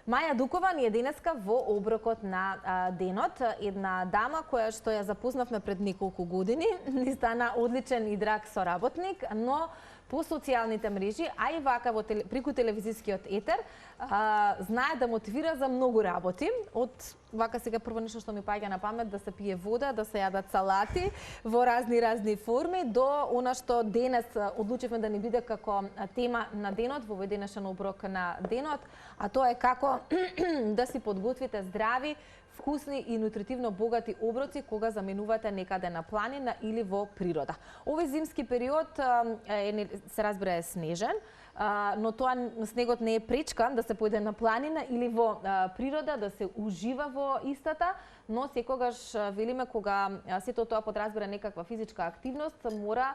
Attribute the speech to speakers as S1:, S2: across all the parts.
S1: Маја Дукова ни е денеска во оброкот на денот. Една дама која што ја запознавме пред неколку години, ни стана одличен и драг соработник, но по социјалните мрежи, а и вака преку телевизискиот етер, знае да мотивира за многу работи. Од вака сега прво нешто што ми паѓа на памет, да се пие вода, да се јадат салати во разни форми, до она што денес одлучивме да ни биде како тема на денот, во овој денешен оброк на денот, а тоа е како да си подготвите здрави, вкусни и нутритивно богати оброци кога заменувате некаде на планина или во природа. Овој зимски период се разбира е снежен, но тоа снегот не е пречка да се појде на планина или во природа, да се ужива во истата, но секогаш велиме кога сето тоа подразбира некаква физичка активност, мора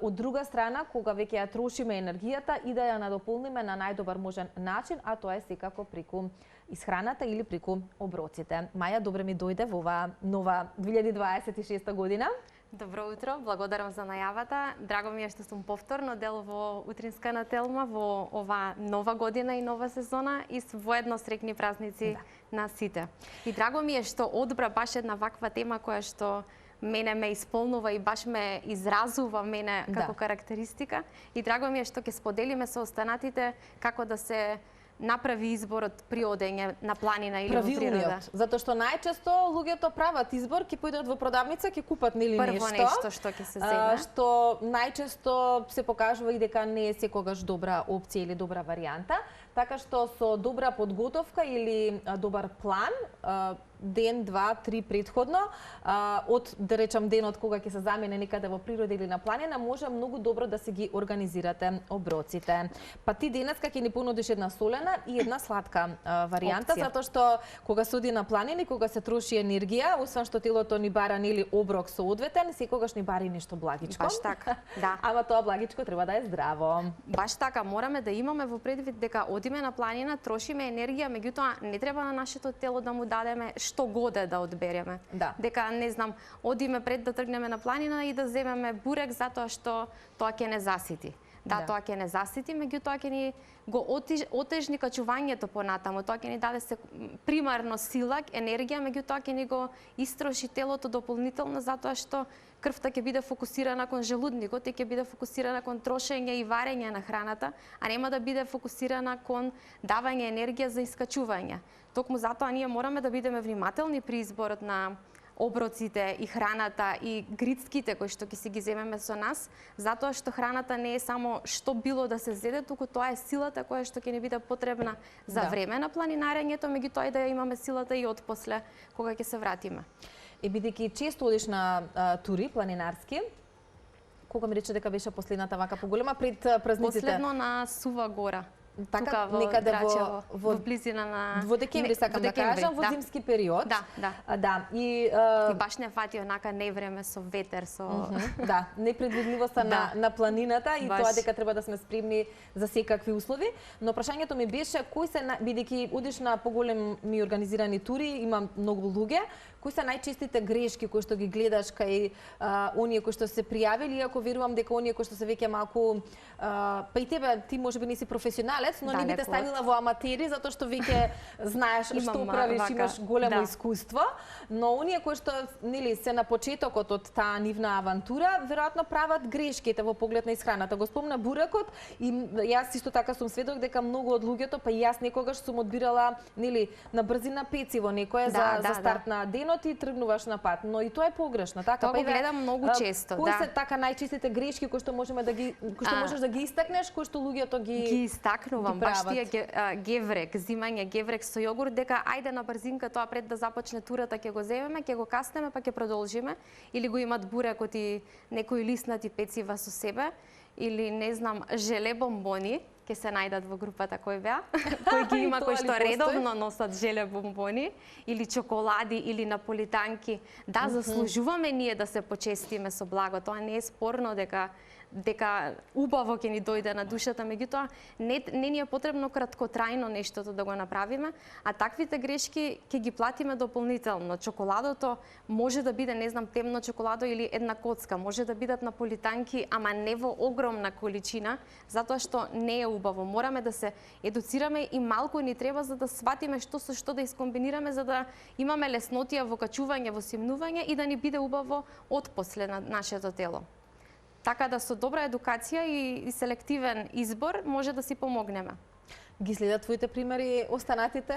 S1: од друга страна, кога веќе ја трошиме енергијата и да ја надополниме на најдобар можен начин, а тоа е секако преку исхраната или преку оброците. Маја, добре ми дојде во оваа нова 2026 година.
S2: Добро утро, благодарам за најавата. Драго ми е што сум повторно дел во утринска на Телма во оваа нова година и нова сезона и воедно среќни празници на сите. И драго ми е што одбра баш една ваква тема која што мене ме исполнува и баш ме изразува мене како карактеристика. И драго ми е што ќе споделиме со останатите како да се направи изборот при одење на планина или во природа.
S1: Затоа што најчесто луѓето прават избор, ќе појдат во продавница, ќе купат нели
S2: нешто. Прво нешто што ќе се земе.
S1: Што најчесто се покажува и дека не е секогаш добра опција или добра варијанта. Така што со добра подготовка или добар план, ден, два, три предходно, од, да речам, денот кога ќе се замене некаде во природа или на планина, може многу добро да се ги организирате оброците. Па ти денеска ќе ни понудиш една солена и една сладка варијанта, затоа што кога се оди на планини, кога се троши енергија, освен што телото ни бара нели оброк со одветен, секогаш ни бари нешто благичко.
S2: Баш така, да.
S1: Ама тоа благичко треба да е здраво.
S2: Баш така, мораме да имаме во предвид дека одиме на планина, трошиме енергија, меѓутоа не треба на нашето тело да му дадеме што годе да одбереме. Дека, не знам, одиме пред да тргнеме на планина и да земеме бурек затоа што тоа ќе не засити. Тоа ќе не засити, меѓутоа ќе ни го отежни качувањето понатаму. Тоа ќе ни даде примарно сила, енергија, меѓутоа ќе ни го истроши телото дополнително затоа што крвта ќе биде фокусирана кон желудникот и ќе биде фокусирана кон трошење и варење на храната, а нема да биде фокусирана кон давање енергија за искачување. Токму затоа ние мораме да бидеме внимателни при изборот на оброците и храната и грицките кои што ќе си ги земеме со нас, затоа што храната не е само што било да се зеде, туку тоа е силата која што ќе ни биде потребна за време на планинарењето, меѓутоа и да ја имаме силата и отпосле кога ќе се вратиме.
S1: И бидејќи често одиш на тури планинарски, кога ми рече дека беше последната вака поголема пред празниците?
S2: Последно на Сува гора.
S1: Така, некаде
S2: во близина на
S1: во декември, сакам да кажам, во зимски период.
S2: Да. И баш не фати онака невреме со ветер, со
S1: непредвидливоста на планината и тоа дека треба да сме спремни за секакви услови, но прашањето ми беше кои се, бидејќи одиш на поголеми организирани тури, има многу луѓе, кои се најчестите грешки кои што ги гледаш кај оние кои што се пријавили, иако верувам дека оние кои што се веќе малку па и тебе, ти можеби не си професионалец, но не би те ставила во аматери затоа што веќе знаеш што правиш, имаш големо искуство, но оние кои што нели се на почетокот од таа нивна авантура, веројатно прават грешките во поглед на исхраната. Го спомна бурекот и јас исто така сум сведок дека многу од луѓето, па и јас некогаш сум одбирала нели на брзина пециво некое за старт на денот и тргнуваш на пат, но и тоа е погрешно, така?
S2: Тоа го гледам многу често,
S1: кои се така најчестите грешки кои што можеме да ги можеш да ги истакнеш, кои што луѓето ги
S2: истакнувам, баш тие геврек, зимање геврек со јогурт, дека ајде на брзинка тоа пред да започне турата ќе го земеме, ќе го каснеме, па ќе продолжиме, или го имат бурекот и некои лиснати пецива со себе, или не знам, желе бомбони, ќе се најдат во групата кој беа, кој ги има, кој што редовно носат желе бомбони, или чоколади, или наполитанки. Да, заслужуваме ние да се почестиме со благо. Тоа не е спорно дека дека убаво ќе ни дојде на душата, меѓутоа не ни е потребно краткотрајно нештото да го направиме, а таквите грешки ќе ги платиме дополнително. Чоколадото може да биде, не знам, темно чоколадо или една коцка, може да бидат наполитанки, ама не во огромна количина, затоа што не е убаво. Мораме да се едуцираме и малку ни треба за да сватиме што со што да искомбинираме, за да имаме леснотија во качување, во симнување и да ни биде убаво отпосле на нашето тело. Така да со добра едукација и селективен избор може да си помогнеме.
S1: Ги следат твоите примери останатите?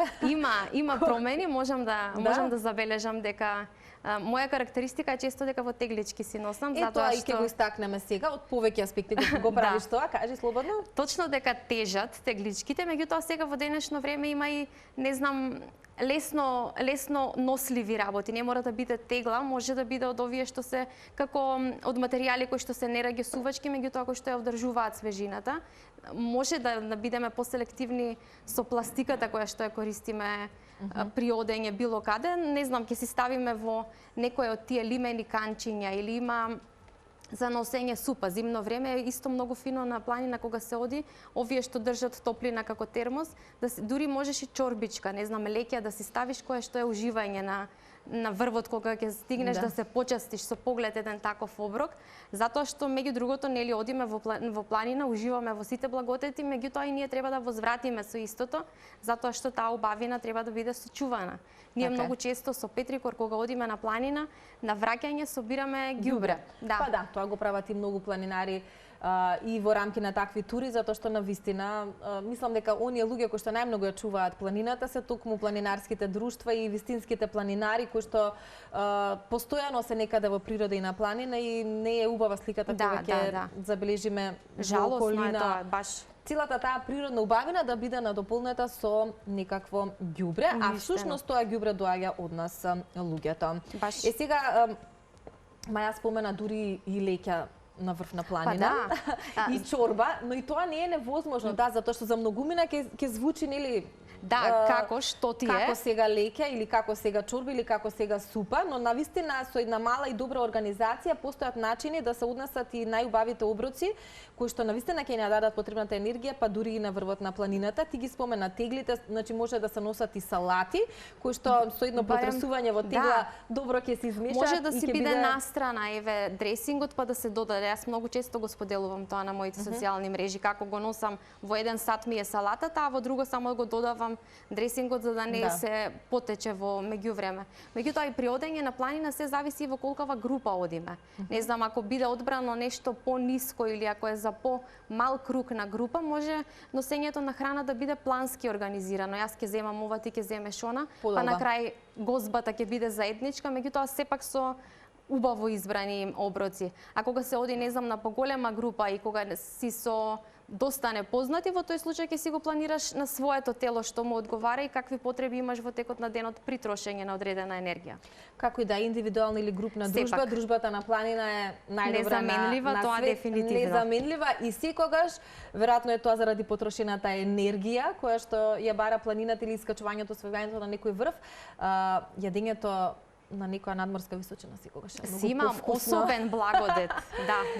S2: Има промени, можам да забележам дека моја карактеристика е често дека во теглички си носам,
S1: затоа што... и ќе го истакнеме сега, од повеќе аспекти го правиш тоа, кажи слободно.
S2: Точно дека тежат тегличките, меѓутоа сега во денешно време има и, не знам, лесно носливи работи. Не мора да биде тегла, може да биде од овие што се како од материјали кои што се нерагесувачки, меѓутоа кои што ја одржуваат свежината. Може да бидеме поселективни со пластиката која што ја користиме при одење било каде. Не знам, ќе си ставиме во некој од тие лимени канчиња или има за носење супа. Зимно време е исто многу фино на планина кога се оди, овие што држат топлина како термос, дури можеш и чорбичка, не знам, леќа да си ставиш кое што е уживање на врвот кога ќе стигнеш да се почастиш со поглед еден таков оброк, затоа што меѓу другото нели одиме во планина, уживаме во сите благодети, меѓутоа и ние треба да возвратиме со истото, затоа што таа убавина треба да биде сочувана. Ние многу често со Петрикор кога одиме на планина, на враќање собираме ѓубре.
S1: Па да, тоа го прават и многу планинари и во рамки на такви тури, затоа што навистина мислам дека оние луѓе кои што најмногу ја чуваат планината се токму планинарските друштва и вистинските планинари кои што постојано се некаде во природа и на планина и не е убава сликата кога ќе забележиме
S2: жалосно е тоа, баш
S1: целата таа природна убавина да биде надополнета со некакво ѓубре, а всушност тоа ѓубре доаѓа од нас луѓето. Е сега Маја спомена дури и леќа на врв на планина и чорба, но и тоа не е невозможно, затоа што за многумина ќе звучи нели
S2: како што ти е?
S1: Како сега леќа или како сега чорба или како сега супа, но навистина со една мала и добра организација постојат начини да се однесат и најубавите оброци кои што навистина ќе ни дадат потребната енергија, па дури и на врвот на планината. Ти ги спомена теглите, значи може да се носат и салати кои што со едно потресување во тегла добро ќе се измешаат.
S2: Може да си биде настрана еве дресингот па да се додаде. Јас многу често го споделувам тоа на моите социјални мрежи како го носам во еден сат ми е салатата, а во друго само го додавам дресингот за да не се потече во меѓувреме. Меѓутоа и при одење на планина се зависи во колкава група одиме. Не знам, ако биде одбрано нешто пониско или ако е за по-мал круг на група, може носењето на храна да биде плански организирано. Јас ќе земам ова, ти ќе земеш она, па на крај гозбата ќе биде заедничка, меѓутоа сепак со убаво избрани оброци. А кога се оди, не знам, на поголема група и кога си со доста непознати, во тој случај ќе си го планираш на своето тело што му одговара и какви потреби имаш во текот на денот при трошење на одредена енергија.
S1: Како и да индивидуална или групна дружба, дружбата на планина е најдобра
S2: незаменлива, тоа дефинитивно.
S1: Незаменлива и секогаш, веројатно е тоа заради потрошената енергија која што ја бара планината или искачувањето, сваѓањето на некој врв, јадењето на некоја надморска височина секогаш е многу
S2: имам особен благодет.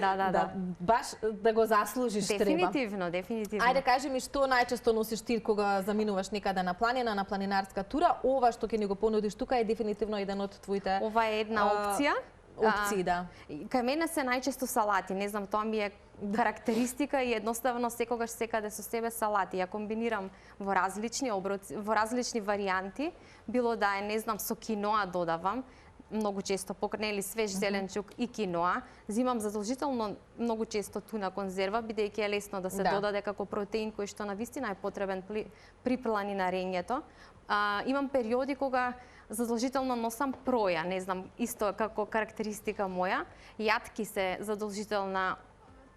S2: Да.
S1: Баш да го заслужиш
S2: Дефинитивно.
S1: Ајде кажи ми што најчесто носиш ти кога заминуваш некаде на планина, на планинарска тура? Ова што ќе ни го понудиш тука е дефинитивно еден од твоите
S2: Ова е една опција.
S1: Опции, да.
S2: Кај мене се најчесто салати, не знам, тоа ми е карактеристика и едноставно секогаш секаде со себе салати. Ја комбинирам во различни оброци, во различни варијанти, било да е, не знам, со киноа додавам, многу често покрнели свеж зеленчук и киноа. Зимам задолжително многу често туна конзерва, бидејќи е лесно да се додаде како протеин кој што навистина е потребен при планинарењето. Имам периоди кога задолжително носам проја, не знам, исто како карактеристика моја. Јатки се задолжителна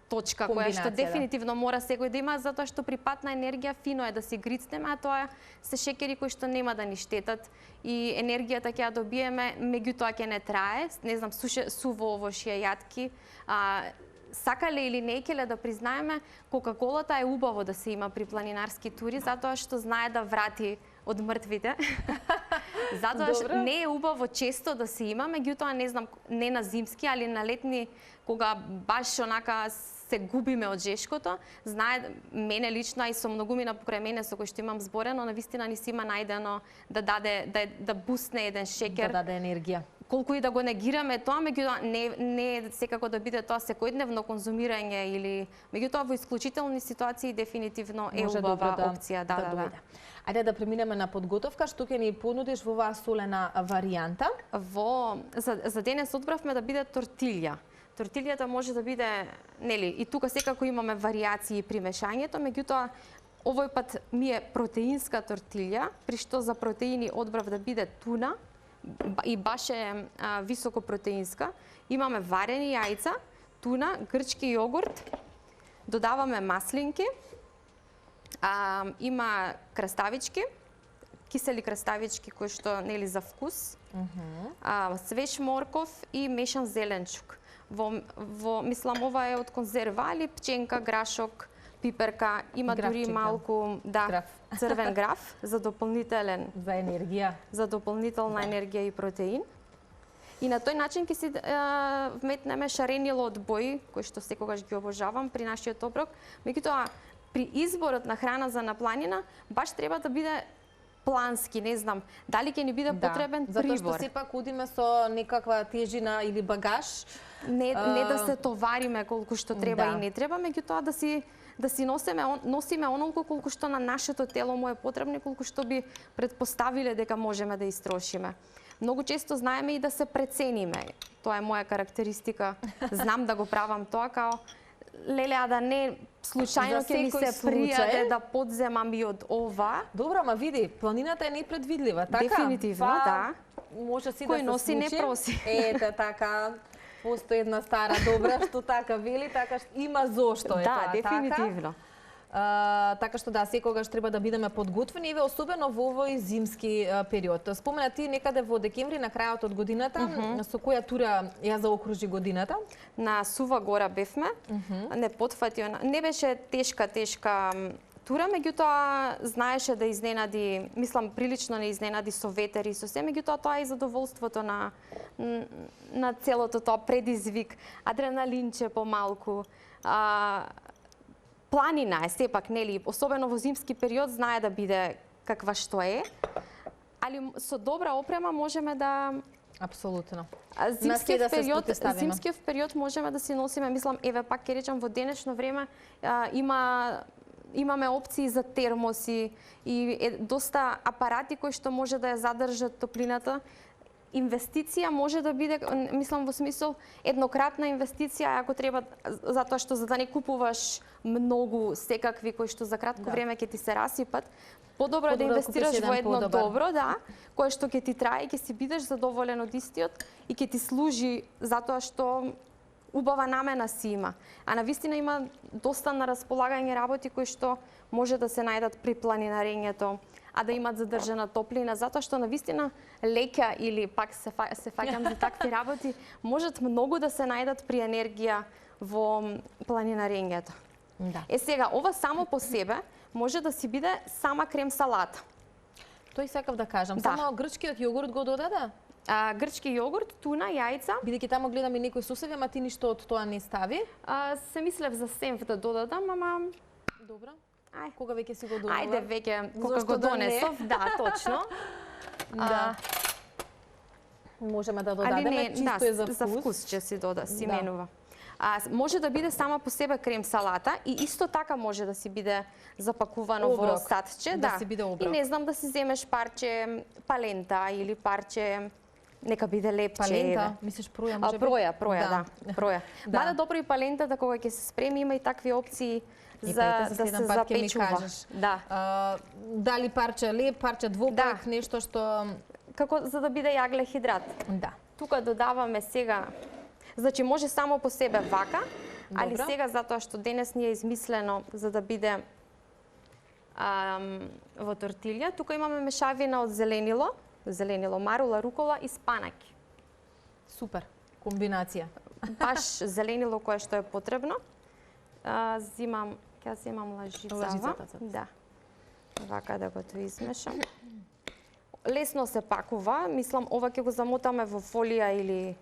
S2: точка која што дефинитивно мора секој да има, затоа што при патна енергија фино е да си грицнеме, а тоа се шекери кои што нема да ни штетат и енергијата ќе ја добиеме, меѓутоа ќе не трае, не знам, суво овошје, јатки, сакале или не келе да признаеме, Кока-колата е убаво да се има при планинарски тури, затоа што знае да врати од мртвите. Затоа што не е убаво често да се има, меѓутоа не знам, не на зимски, али на летни, кога баш онака се губиме од жешкото. Знае мене лично и со многумина покрај мене со кои што имам зборено, навистина ни си има најдено да даде да бусне еден шекер.
S1: Да даде енергија.
S2: Колку и да го негираме тоа, меѓутоа не секако да биде тоа секојдневно конзумирање или меѓутоа во исклучителни ситуации дефинитивно е убава опција, да.
S1: Ајде да преминеме на подготовка, што ќе ни понудиш во оваа солена варијанта?
S2: За денес одбравме да биде тортилја. Тортилјата може да биде, нели, и тука секако имаме варијации при мешањето, меѓутоа овој пат ми е протеинска тортилја, при што за протеини одбрав да биде туна и баш е високо протеинска. Имаме варени јајца, туна, грчки јогурт, додаваме маслинки, има краставички, кисели краставички кои што нели за вкус, свеж морков и мешан зеленчук. Мислам ова е од конзерва, али пченка, грашок, пиперка, има дури малку црвен граф за дополнителен
S1: за енергија,
S2: за дополнителна енергија и протеин. И на тој начин ќе си вметнеме шаренило од бои, кои што секогаш ги обожавам при нашиот оброк. Меѓутоа, при изборот на храна за на планина, баш треба да биде плански, не знам, дали ќе ни биде потребен прибор.
S1: Затоа што сепак одиме со некаква тежина или багаж.
S2: Не да се товариме колку што треба и не треба, меѓутоа да си носиме онолку колку што на нашето тело му е потребно, колку што би предпоставиле дека можеме да истрошиме. Многу често знаеме и да се прецениме. Тоа е моја карактеристика. Знам да го правам тоа као леле, а да не случајно ќе ми се пријаде да подземам и од ова.
S1: Добро, ама види, планината е непредвидлива, така?
S2: Дефинитивно, да.
S1: Може си
S2: кој
S1: да се
S2: носи
S1: случи.
S2: Не проси.
S1: Ете, така, постои една стара добра што така вели, така има зошто е тоа.
S2: Да, дефинитивно.
S1: Така што да, секогаш треба да бидеме подготвени, особено во овој зимски период. Спомена ти некаде во декември, на крајот од годината, со која тура ја заокружи годината?
S2: На Сува гора бевме, не потфати, не беше тешка тура, меѓутоа знаеше да изненади, мислам прилично не изненади со ветер и со се, меѓутоа тоа е задоволството на целото тоа предизвик, адреналинче помалку. Планина е сепак, нели, особено во зимски период знае да биде каква што е, али со добра опрема можеме да
S1: апсолутно.
S2: Зимскиот период можеме да си носиме, мислам, еве пак ќе речам во денешно време имаме опции за термоси и доста апарати кои што може да ја задржат топлината. Инвестиција може да биде, мислам во смисол, еднократна инвестиција, ако треба, затоа што за да не купуваш многу секакви кои што за кратко време ќе ти се расипат, подобро да инвестираш во едно добро, кое што ќе ти трае и ќе си бидеш задоволен од истиот и ќе ти служи затоа што убава намена си има. А навистина има доста на располагање работи кои што може да се најдат при планинарењето, а да имат задржана топлина, затоа што навистина леќа или пак се фаќам за такви работи, можат многу да се најдат при енергија во планинарењето.
S1: Да.
S2: Сега, ова само по себе може да си биде сама крем салата.
S1: Тој сакав да кажам. Само грчкиот јогурт го додаде?
S2: Грчки јогурт, туна, јајца.
S1: Бидејќи тамо гледам и некои сосеви, ама ти ништо од тоа не стави.
S2: Се мислев за сенф да додадам, ама
S1: добро. Кога веќе си го додала?
S2: Ајде веќе, кога го донесов, да, точно.
S1: Можеме да додадеме, чисто е за вкус.
S2: За вкус ќе си дода, си менува. Може да биде сама по себе крем салата и исто така може да си биде запакувано во сатче.
S1: Да си биде оброк.
S2: И не знам да си земеш парче палента или парче, нека биде лепче.
S1: Палента, мислиш проја може би?
S2: Проја. Мада добро и палентата кога ќе се спреми има и такви опции за да се запечува.
S1: Дали парче леп, парче двобојак, нешто што
S2: како за да биде јагле хидрат.
S1: Да.
S2: Тука додаваме сега. Значи може само по себе вака, али сега затоа што денес ни е измислено за да биде во тортилја, тука имаме мешавина од зеленило, марула, рукола и спанаки.
S1: Супер комбинација.
S2: Баш зеленило кое што е потребно. Ќе земам лажицава. Да. Вака да го измешам. Лесно се пакува, мислам ова ќе го замотаме во фолија или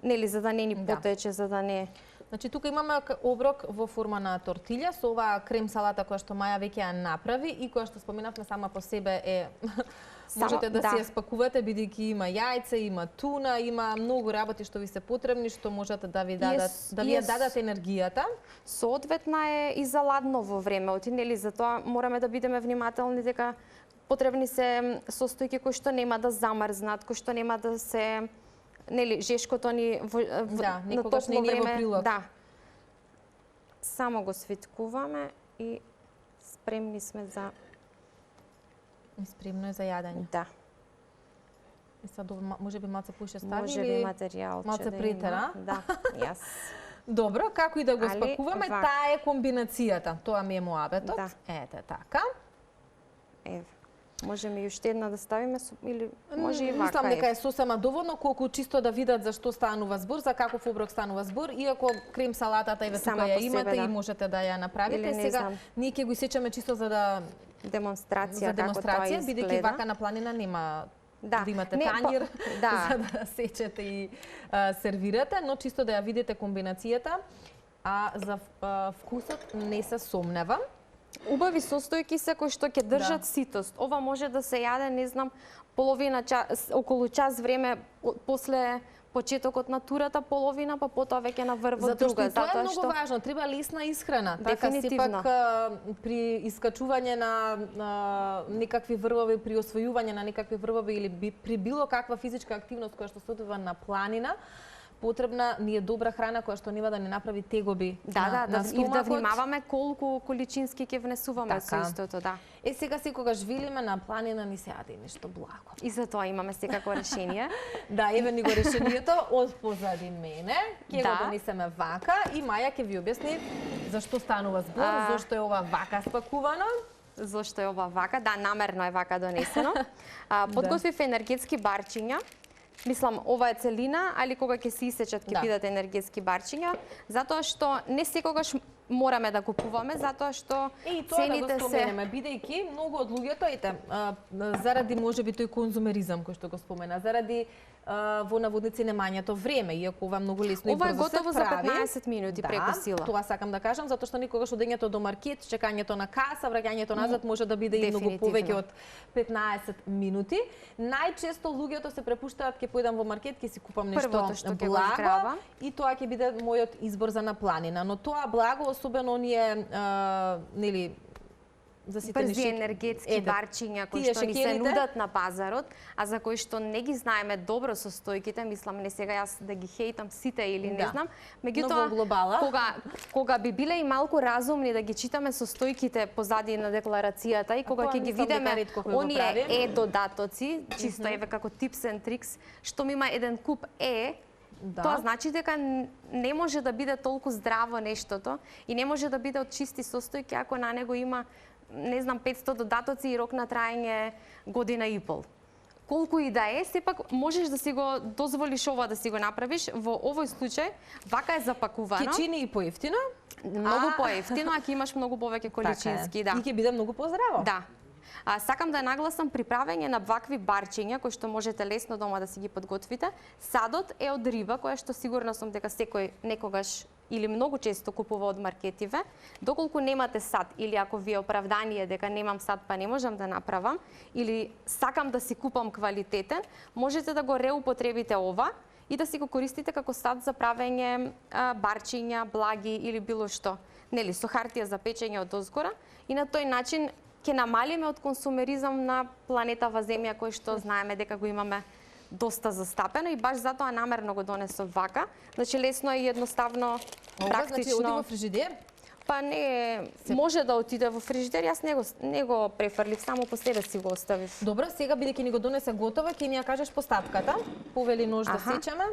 S2: нели за да не ни потече, за да не.
S1: Значи тука имаме оброк во форма на тортилја со оваа крем салата која што Маја веќе ја направи и која што споменавме сама по себе е можете да си ја спакувате бидејќи има јајце, има туна, има многу работи што ви се потребни, што можете да ви дадат, да ви ја дадат енергијата.
S2: Соодветна е и за ладново време, нели затоа мораме да бидеме внимателни дека потребни се состојки кои што нема да замрзнат, кои што нема да се нели жешкото ни на топло време. Да. Само го свиткуваме и спремни сме за
S1: спремно е за јадење.
S2: Да.
S1: И сад можеби малце поише стави
S2: или можеби материјал
S1: малце претера.
S2: Да, јас.
S1: Добро, како и да го спакуваме, таа е комбинацијата. Тоа ми е муабетот. Да. Ете така.
S2: Еве. Можеме и уште една да ставиме или може и вака.
S1: Мислам дека е сосема доволно колку чисто да видат за што станува збор, за каков оброк станува збор, иако крем салатата еве тука ја имате и можете да ја направите. Сега ние ќе го исечеме чисто за да
S2: демонстрација
S1: бидејќи вака на планина нема да имате тањир за да сечете и сервирате, но чисто да ја видите комбинацијата, а за вкусот не се сомневам.
S2: Убави состојки се кои што ќе држат ситост. Ова може да се јаде, не знам, половина час, околу час време после почетокот на турата, половина, па потоа веќе на врвот друга.
S1: Затоа што тоа е многу важно, треба лесна исхрана. Така сепак при искачување на некакви врвови, при освојување на некакви врвови или при било каква физичка активност која што се одвива на планина, потребна ни е добра храна која што нема да не направи тегоби на стомакот.
S2: И да внимаваме колку количински ќе внесуваме со истото, да.
S1: Сега секогаш велиме на планина ни се јаде нешто благо.
S2: И за тоа имаме секако решение.
S1: Да, еве ни го решението од позади мене. Ќе го донесеме вака и Маја ќе ви објасни зашто станува збор, зошто е ова вака спакувано.
S2: Зошто е ова вака? Да, намерно е вака донесено. Подготвив енергетски барчиња. Мислам, ова е целина, али кога ќе се исечат ќе бидат енергетски барчиња, затоа што не секогаш мораме да купуваме, затоа што цените се
S1: бидејќи многу од луѓето заради можеби тој конзумеризам кој што го спомена, заради во наводници немањето време, иако ова многу лесно и брзо се прави.
S2: Ова е готово за 15 минути преку сила.
S1: Тоа сакам да кажам, затоа што никогаш одењето до маркет, чекањето на каса, враќањето назад може да биде и многу повеќе од 15 минути. Најчесто луѓето се препуштаат ќе појдам во маркет, ќе си купам нешто благо и тоа ќе биде мојот избор за на планина, но тоа благо особено оние нели за сите
S2: брзи енергетски барчиња кои што ни се нудат на пазарот, а за кои што не ги знаеме добро состојките, мислам не сега јас да ги хейтам сите или не знам, меѓутоа кога би биле и малку разумни да ги читаме состојките позади на декларацијата и кога ќе ги видиме оние додатоци, чисто еве како tips and tricks, што има еден куп тоа значи дека не може да биде толку здраво нештото и не може да биде од чисти состојки ако на него има не знам 500 додатоци и рок на траење година и пол. Колку и да е, сепак можеш да си го дозволиш ова да си го направиш. Во овој случај вака е запакувано.
S1: Ќе чини и поевтино?
S2: Многу поевтино, а ќе имаш многу повеќе количински, да.
S1: И ќе биде многу поздраво.
S2: Да. Сакам да нагласам при правење на вакви барчиња кои што можете лесно дома да си ги подготвите. Садот е од риба која што сигурна сум дека секој некогаш или многу често купува од маркетиве. Доколку немате сад или ако ви е оправдание дека немам сад па не можам да направам или сакам да си купам квалитетен, можете да го реупотребите ова и да си го користите како сад за правење барчиња, благи или било што. Нели, со хартија за печење од озгора и на тој начин ќе намалиме од консумеризам на планетава Земја кој што знаеме дека го имаме доста застапено и баш затоа намерно го донесов вака. Значи лесно и едноставно, практично.
S1: Значи оди во фрижидер?
S2: Па не, може да отиде во фрижидер, јас не го префрлив, само по себе си го оставив.
S1: Добро, сега бидејќи ни го донесе готово, ќе ни ја кажеш постапката. Повели нож да сечеме.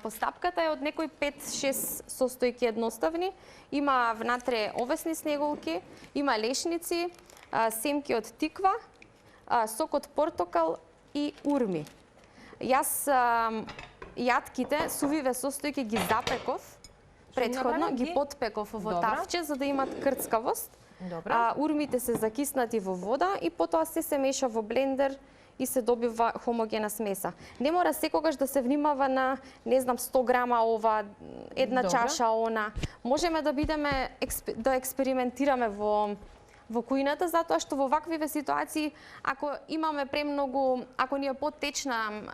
S2: Постапката е од некои 5-6 состојки едноставни. Има внатре овесни снеголки, има лешници, семки од тиква, сок од портокал и урми. Јас јатките, сувиве состојки ги запеков, претходно ги потпеков во тавче за да имат крцкавост. Урмите се закиснати во вода и потоа се меша во блендер и се добива хомогена смеса. Не мора секогаш да се внимава на, не знам, 100 грама ова, една чаша она. Можеме да бидеме да експериментираме во кујната, затоа што во ваквиве ситуации, ако имаме премногу, ако ни е потечна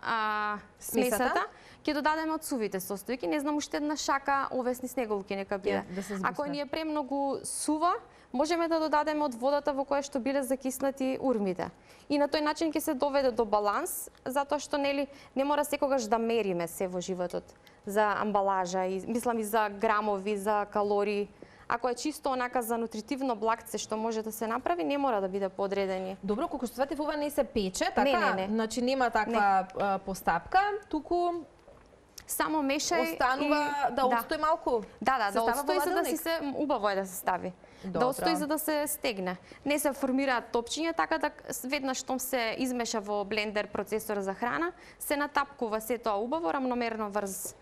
S2: смесата, ќе додадеме од сувите состојки, не знам, уште една шака овесни снеголки нека биде. Ако ни е премногу сува, можеме да додадеме од водата во која што биле закиснати урмите. И на тој начин ќе се доведе до баланс, затоа што нели не мора секогаш да мериме се во животот за амбалажа и мислам и за грамови, за калории. Ако е чисто онака за нутритивно благце што може да се направи, не мора да биде подредени.
S1: Добро, колку што сватев, ова не се пече, така?
S2: Не.
S1: Значи нема таква постапка, туку
S2: само мешај
S1: останува да отстои малку.
S2: Да отстои за да си се убаво е да се стави.
S1: Добро.
S2: Да отстои за да се стегне. Не се формираат топчиња, така да веднаш штом се измеша во блендер процесор за храна, се натапкува се тоа убаво, рамномерно врз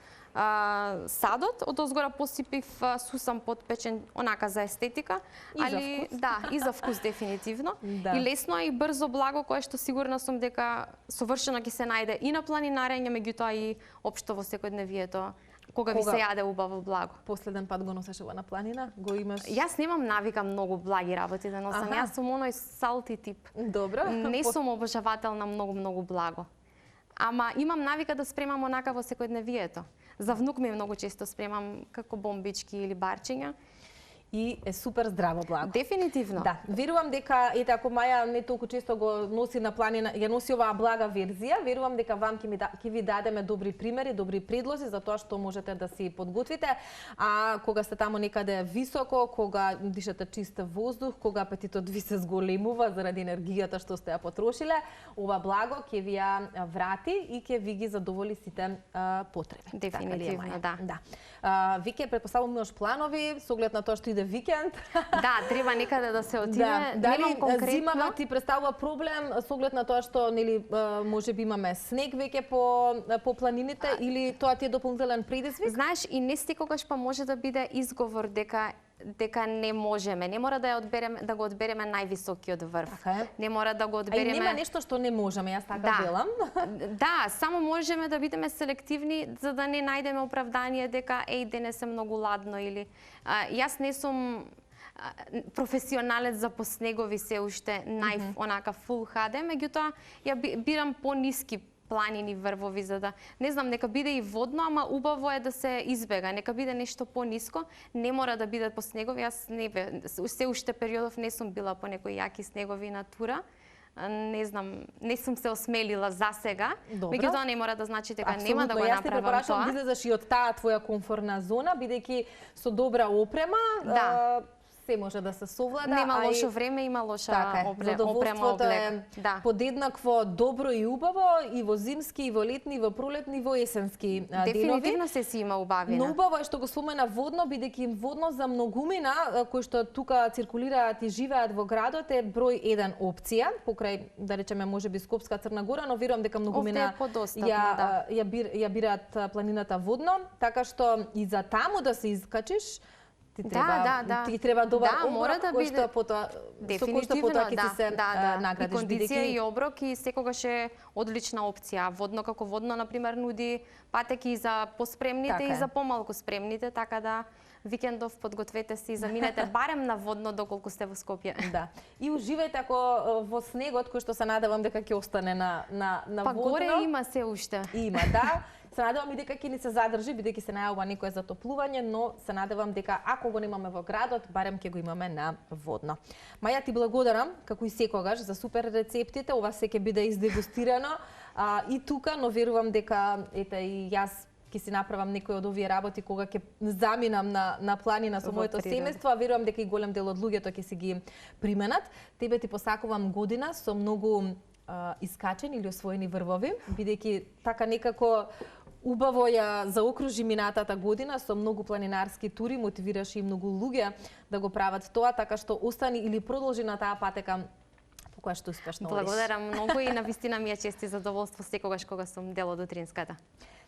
S2: садот, од озгора посипив сусам подпечен онака за естетика,
S1: али
S2: да, и за вкус дефинитивно.
S1: Да.
S2: И лесно и брзо благо кое што сигурна сум дека совршено ќе се најде и на планинарење, меѓутоа и општо во секојдневието. Кога ви се јаде убаво благо.
S1: Последен пат го носеше на планина? Го имаш?
S2: Јас немам навика многу благи работи да носам. Јас сум оној салти тип.
S1: Добро.
S2: Не сум обожавател на многу благо. Ама имам навика да спремам онака во секојдневието. За внук ми многу често спремам како бомбички или барчиња.
S1: И е супер здраво благо.
S2: Дефинитивно.
S1: Да, верувам дека ете ако Маја не толку често го носи на планина, ја носи оваа блага верзија, верувам дека вам ќе ви дадеме добри примери, добри предлози за тоа што можете да си подготвите. А кога сте таму некаде високо, кога дишате чист воздух, кога апетитот ви се зголемува заради енергијата што сте ја потрошиле, ова благо ќе ви ја врати и ќе ви ги задоволи сите потреби.
S2: Дефинитивно,
S1: така да. Вике, претпоставувам имаш планови со оглед на тоа што иде викенд.
S2: Да, треба некаде да се отиде.
S1: Дали зимава ти представува проблем со оглед на тоа што нели можеби имаме снег веќе по планините или тоа ти е дополнителен предизвик?
S2: Знаеш, и не секогаш па може да биде изговор дека не можеме. Не мора да го одбереме највисокиот врв. Не мора да го одбереме.
S1: А и нема нешто што не можеме, јас така велам.
S2: Да, само можеме да бидеме селективни за да не најдеме оправдание дека денес е многу ладно или јас не сум професионалец за поснегови се уште онака full HD, меѓутоа ја бирам пониски планини, врвови, за да, не знам, нека биде и водно, ама убаво е да се избега, нека биде нешто пониско, не мора да биде по снегови, јас се уште периодов не сум била по некои јаки снегови на тура, не знам, не сум се осмелила за сега, меѓутоа не мора да значи дека нема да го направам тоа. Јас ти
S1: препорачувам да излезеш и од таа твоја комфортна зона, бидејќи со добра опрема, се може да се совлада.
S2: Нема лошо време, има лоша опрема, облек.
S1: Да. Подеднакво добро и убаво и во зимски, и во летни, и во пролетни, и во есенски денови.
S2: Дефинитивно се си има убавина.
S1: Но убаво е што го спомена водно, бидејќи водно за многумина кои што тука циркулираат и живеат во градот е број 1 опција, покрај да речеме можеби Скопска, Црна Гора, но верувам дека многумина ја бираат планината водно, така што и за таму да се искачиш ти треба добар оброк, кој што потоа ќе ти се наградиш.
S2: И кондиција и оброк и секогаш е одлична опција. Водно како водно, например, нуди патеки за поспремните и за помалку спремните, така да викендов подгответе се и заминете барем на водно доколку сте во Скопје.
S1: Да. И уживајте ако во снегот кој што се надевам дека ќе остане на водно.
S2: Па горе има се уште.
S1: Има, да. Се надевам и дека ќе ни се задржи, бидејќи се најавува некое затоплување, но се надевам дека ако го немаме во градот, барем ќе го имаме на водно. Маја, ти благодарам, како и секогаш, за супер рецептите. Ова се ќе биде издегустирано и тука, но верувам дека ете и јас ќе си направам некои од овие работи кога ќе заминам на планина со моето семејство, верувам дека и голем дел од луѓето ќе си ги применат. Тебе ти посакувам година со многу искачени или освоени врвови, бидејќи така некако убаво ја заокружи минатата година со многу планинарски тури, мотивираше и многу луѓе да го прават тоа, така што остани или продолжи на таа патека по која што успешно одиш.
S2: Благодарам многу и навистина ми е чест и задоволство секогаш кога сум дел од утринската.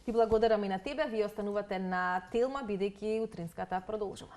S1: Ти благодарам и на тебе, вие останувате на Телма, бидејќи утринската продолжува.